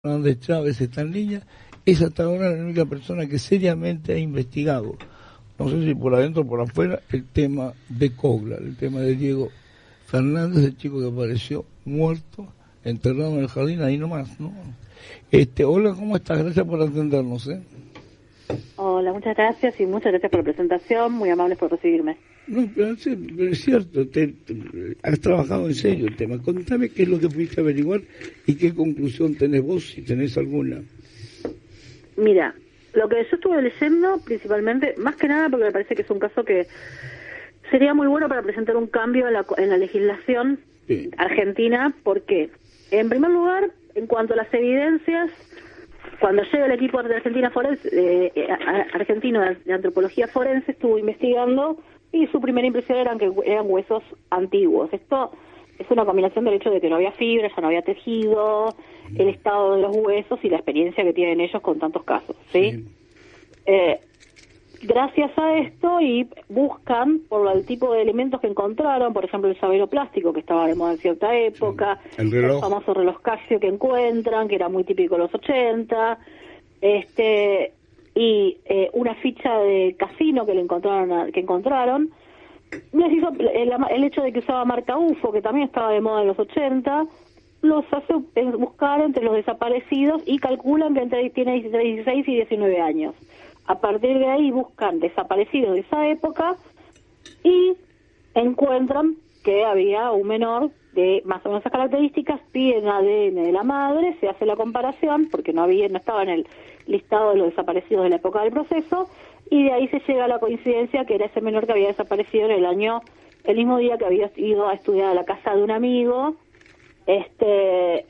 Fernández Chávez está en línea, es hasta ahora la única persona que seriamente ha investigado, no sé si por adentro o por afuera, el tema de Coglar, el tema de Diego Fernández, el chico que apareció muerto, enterrado en el jardín, ahí nomás, ¿no? Hola, ¿cómo estás? Gracias por atendernos, ¿eh? Hola, muchas gracias y muchas gracias por la presentación, muy amables por recibirme. No, pero es cierto, has trabajado en serio el tema. Contame qué es lo que pudiste averiguar y qué conclusión tenés vos, si tenés alguna. Mira, lo que yo estuve leyendo principalmente, más que nada porque me parece que es un caso que sería muy bueno para presentar un cambio en la legislación argentina, porque, en primer lugar, en cuanto a las evidencias, cuando llega el equipo de Argentina Forense, argentino de antropología forense, estuvo investigando y su primera impresión eran que eran huesos antiguos. Esto es una combinación del hecho de que no había fibra, ya no había tejido, el estado de los huesos y la experiencia que tienen ellos con tantos casos, ¿sí? Gracias a esto y buscan por el tipo de elementos que encontraron, por ejemplo el llavero plástico que estaba de moda en cierta época, el famoso reloj Casio que encuentran, que era muy típico de los 80, y una ficha de casino que encontraron, les hizo el hecho de que usaba marca UFO, que también estaba de moda en los 80, los hace buscar entre los desaparecidos y calculan que tiene entre 16 y 19 años. A partir de ahí buscan desaparecidos de esa época y encuentran que había un menor de más o menos esas características, piden ADN de la madre, se hace la comparación, porque no estaba en el listado de los desaparecidos de la época del proceso, y de ahí se llega a la coincidencia que era ese menor que había desaparecido el mismo día que había ido a estudiar a la casa de un amigo, en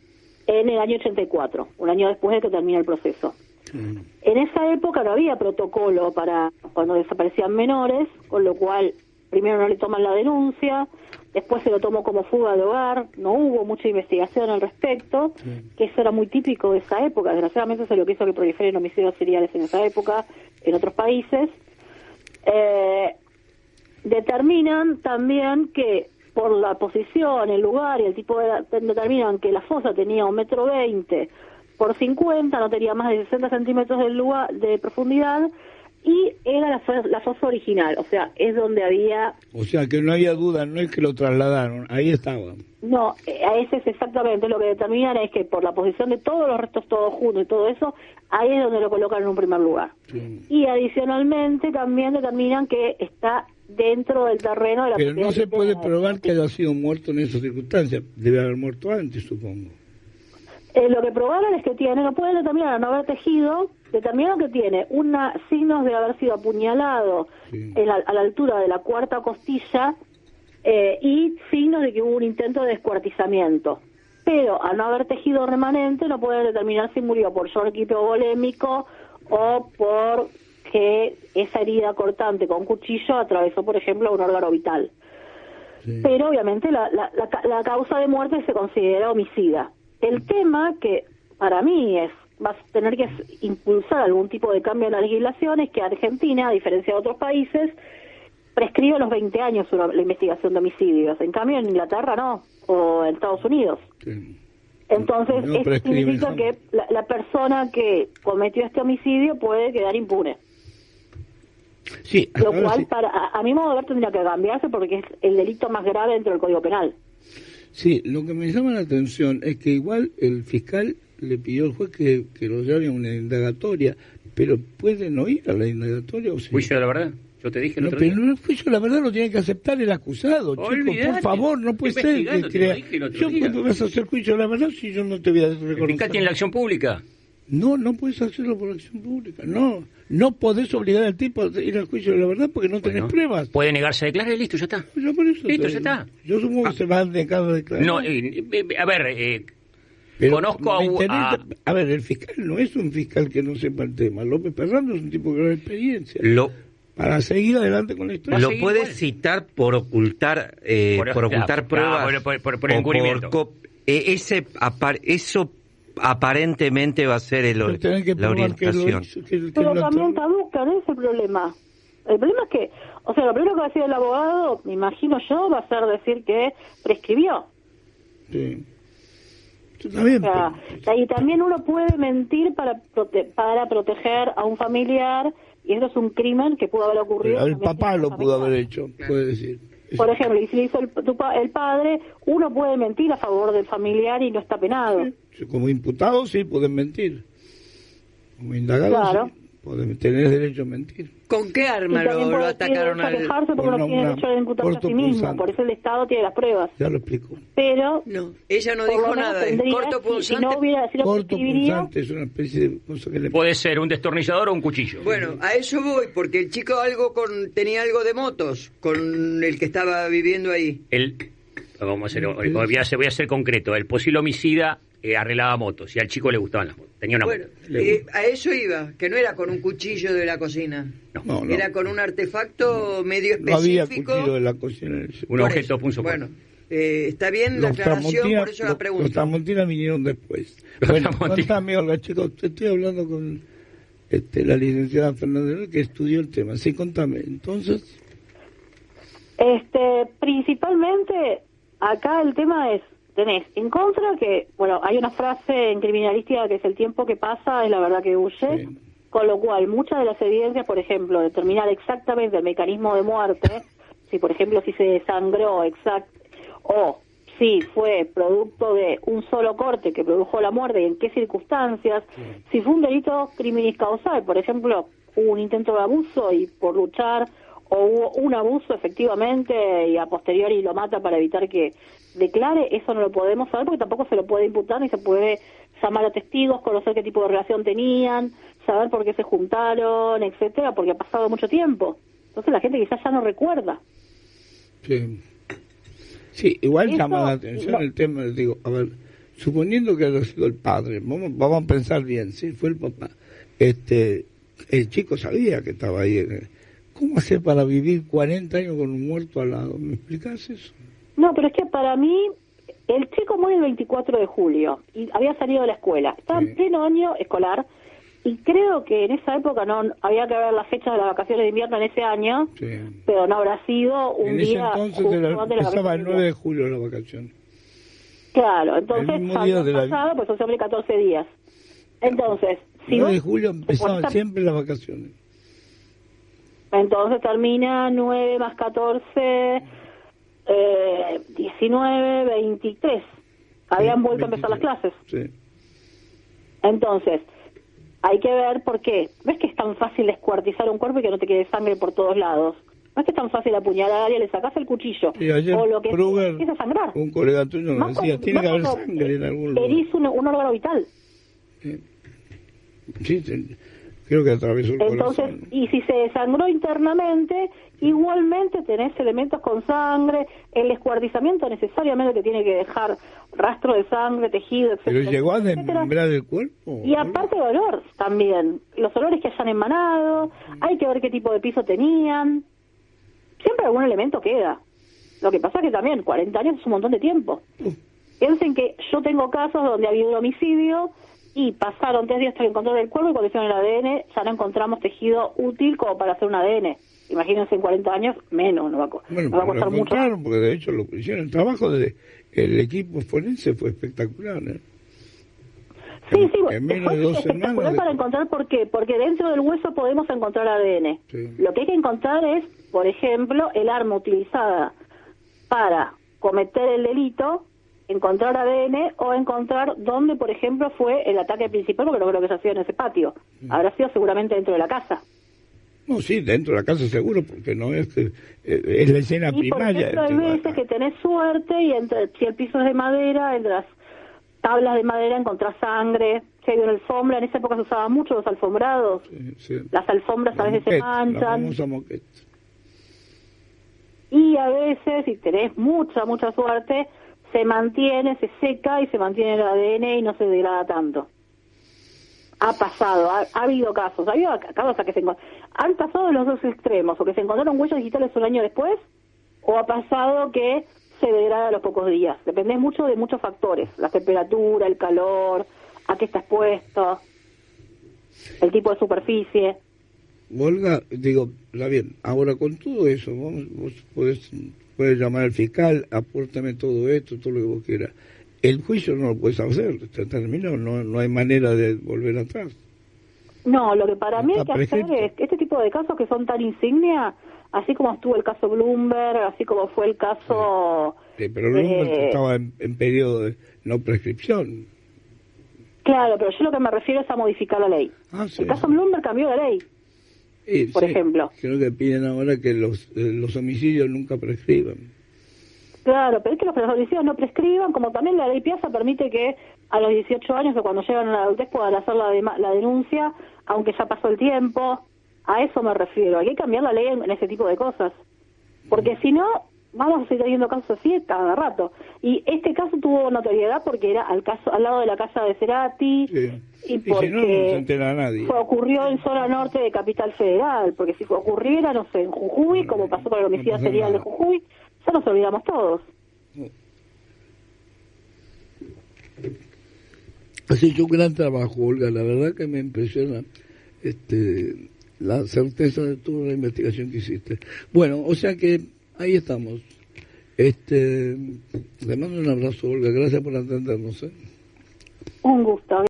el año 84, un año después de que termina el proceso. En esa época no había protocolo para cuando desaparecían menores, con lo cual primero no le toman la denuncia, después se lo tomó como fuga de hogar, no hubo mucha investigación al respecto, que eso era muy típico de esa época, desgraciadamente eso es lo que hizo que proliferen homicidios seriales en esa época, en otros países. Determinan también que por la posición, el lugar y el tipo determinan que la fosa tenía 1,20 m por 50, no tenía más de 60 centímetros de profundidad, y era la fosa original, o sea, es donde había... O sea, que no había duda, no es que lo trasladaron, ahí estaba. No, a ese es exactamente lo que determinan, es que por la posición de todos los restos todos juntos y todo eso, ahí es donde lo colocan en un primer lugar. Sí. Y adicionalmente también determinan que está dentro del terreno de la... Pero no se puede probar que haya sido muerto en esas circunstancias, debe haber muerto antes, supongo. Lo que probaron es que no pueden determinar a no haber tejido, determinaron que tiene signos de haber sido apuñalado a la altura de la cuarta costilla y signos de que hubo un intento de descuartizamiento. Pero al no haber tejido remanente no pueden determinar si murió por shock hipovolémico o por que esa herida cortante con cuchillo atravesó, por ejemplo, un órgano vital. Sí. Pero obviamente la causa de muerte se considera homicida. El tema que para mí va a tener que impulsar algún tipo de cambio en la legislación es que Argentina, a diferencia de otros países, prescribe a los 20 años la investigación de homicidios. En cambio, en Inglaterra no, o en Estados Unidos. Sí. Entonces, esto significa que la persona que cometió este homicidio puede quedar impune. Sí, lo cual, a mi modo de ver, tendría que cambiarse porque es el delito más grave dentro del Código Penal. Sí, lo que me llama la atención es que igual el fiscal le pidió al juez que lo lleve a una indagatoria, pero ¿puede no ir a la indagatoria? O sí? Juicio de la verdad, yo te dije el otro día. Pero no, el juicio de la verdad lo tiene que aceptar el acusado, chico, por favor, no puede ser que crea... ¿Cómo vas a hacer juicio de la verdad si yo no te voy a reconocer? ¿El fiscal tiene la acción pública? No puedes hacerlo por acción pública, no podés obligar al tipo a ir al juicio de la verdad porque no tenés pruebas. Puede negarse a declarar y listo, ya está. Yo por eso listo, ya está. Yo supongo que se va a negar a declarar. No, a ver, conozco a ver, el fiscal no es un fiscal que no sepa el tema. López Perrando es un tipo que no tiene experiencia. Para seguir adelante con la historia. ¿Lo puedes citar por ocultar pruebas? Por encubrimiento. Eso aparentemente va a ser la orientación. Pero también caduca, no es el problema. El problema es que, lo primero que va a decir el abogado, me imagino yo, va a ser decir que prescribió. Sí. Está bien, y también uno puede mentir para proteger a un familiar, y eso es un crimen que pudo haber ocurrido. El papá lo pudo haber hecho, puede decir. Por ejemplo, y si lo hizo el padre, uno puede mentir a favor del familiar y no está penado. Sí, como imputado sí pueden mentir. Como indagado claro. Sí, pueden tener derecho a mentir. ¿Con qué arma lo atacaron al quejarse porque no tiene derecho a imputarse a sí mismo, por eso el Estado tiene las pruebas. Ya lo explico. Pero no, ella no dijo nada. Corto punzante. Corto punzante es una especie de cosa que le puede ser un destornillador o un cuchillo. Bueno, a eso voy, porque el chico tenía algo de motos con el que estaba viviendo ahí. Voy a ser concreto. El posible homicida arreglaba motos y al chico le gustaban las motos. Tenía una moto. A eso iba, que no era con un cuchillo de la cocina. No. Era con un artefacto medio específico. No había cuchillo de la cocina. Un objeto punzocortante. Bueno, está bien la aclaración, por eso la pregunto. Los Tramontina vinieron después. Bueno, contame, Olga, chicos, estoy hablando con la licenciada Fernández, que estudió el tema. Sí, contame, entonces. Principalmente, acá el tema es, tenés en contra que, bueno, hay una frase en criminalística que es el tiempo que pasa es la verdad que huye, sí. Con lo cual muchas de las evidencias, por ejemplo, determinar exactamente el mecanismo de muerte, si por ejemplo si se desangró o si fue producto de un solo corte que produjo la muerte y en qué circunstancias, sí. Si fue un delito criminis causal, por ejemplo, hubo un intento de abuso y por luchar, o hubo un abuso efectivamente y a posteriori lo mata para evitar que declare, eso no lo podemos saber porque tampoco se lo puede imputar ni se puede llamar a testigos, conocer qué tipo de relación tenían, saber por qué se juntaron, etcétera, porque ha pasado mucho tiempo. Entonces la gente quizás ya no recuerda. Sí, igual llama la atención el tema, digo, a ver, suponiendo que haya sido el padre, vamos a pensar bien, sí, fue el papá. El chico sabía que estaba ahí. ¿Cómo hacer para vivir 40 años con un muerto al lado? ¿Me explicás eso? No, pero es que para mí, el chico muere el 24 de julio y había salido de la escuela. Estaba en pleno año escolar y creo que en esa época no había que ver las fechas de las vacaciones de invierno en ese año, pero no habrá sido un día... En ese entonces empezaba el 9 de julio la vacación. Claro, entonces pasado, pues son sobre 14 días. Entonces, si 9 de julio empezaban siempre las vacaciones. Entonces termina 9 más 14, 19, 23. Habían vuelto 23. A empezar las clases. Sí. Entonces, hay que ver por qué. ¿Ves que es tan fácil descuartizar un cuerpo y que no te quede sangre por todos lados? ¿No es que es tan fácil apuñalar a alguien, le sacás el cuchillo? O lo que empieza a sangrar. Un colega tuyo me decía, tiene que haber sangre en algún lugar. Herís un órgano vital. Sí, creo que atravesó el corazón. Y si se desangró internamente, igualmente tenés elementos con sangre, el descuartizamiento necesariamente te tiene que dejar rastro de sangre, tejido, etc. ¿Pero llegó a desmembrar el cuerpo? Y aparte de olor también, los olores que hayan emanado, hay que ver qué tipo de piso tenían, siempre algún elemento queda. Lo que pasa es que también 40 años es un montón de tiempo. Piensen que yo tengo casos donde ha habido un homicidio y pasaron 3 días hasta que encontraron el cuerpo y cuando hicieron el ADN ya no encontramos tejido útil como para hacer un ADN. Imagínense en 40 años, menos, no va a costar mucho. Porque de hecho lo hicieron. El trabajo del equipo forense fue espectacular, ¿eh? Sí, en menos de 2 semanas. Para encontrar por qué. Porque dentro del hueso podemos encontrar ADN. Sí. Lo que hay que encontrar es, por ejemplo, el arma utilizada para cometer el delito, encontrar ADN o encontrar dónde, por ejemplo, fue el ataque principal, porque no creo que haya sido en ese patio. Habrá sido seguramente dentro de la casa. No, sí, dentro de la casa seguro, porque no es que es la escena primaria. Por ejemplo, hay veces que tenés suerte y si el piso es de madera, entre las tablas de madera encontrás sangre. Si hay una alfombra, en esa época se usaban mucho los alfombrados. Sí. Las alfombras a veces se manchan. La famosa moquette. Y a veces, si tenés mucha suerte, se mantiene, se seca y se mantiene el ADN y no se degrada tanto. Ha pasado, ha habido casos, han pasado los dos extremos, o que se encontraron huellas digitales un año después, o ha pasado que se degrada a los pocos días. Depende mucho de muchos factores, la temperatura, el calor, a qué está expuesto, el tipo de superficie. Olga, digo, está bien, ahora con todo eso, vos podés llamar al fiscal, apórtame todo esto, todo lo que vos quieras. el juicio no lo puedes hacer, se terminó, no hay manera de volver atrás. No, lo que para mí hay que prescrito. hacer es que este tipo de casos que son tan insignia, así como estuvo el caso Bloomberg, así como fue el caso... Sí, pero Bloomberg estaba en periodo de no prescripción. Claro, pero yo lo que me refiero es a modificar la ley. Sí. El caso Bloomberg cambió la ley, por ejemplo. Creo que piden ahora que los homicidios nunca prescriban. Claro, pero es que los homicidios no prescriban, como también la ley Piazza permite que a los 18 años o cuando llegan a la adultez puedan hacer la denuncia, aunque ya pasó el tiempo. A eso me refiero. Hay que cambiar la ley en ese tipo de cosas. Porque si no, vamos a seguir teniendo casos así cada rato. Y este caso tuvo notoriedad porque era al lado de la casa de Cerati. Sí. Y porque si no se entera nadie. Ocurrió en zona norte de Capital Federal. Porque si ocurriera, no sé, en Jujuy, como pasó con el homicidio serial de Jujuy, ya nos olvidamos todos. Has hecho un gran trabajo, Olga. La verdad que me impresiona la certeza de toda la investigación que hiciste. Bueno, o sea que ahí estamos. Te mando un abrazo, Olga. Gracias por atendernos. Un gusto.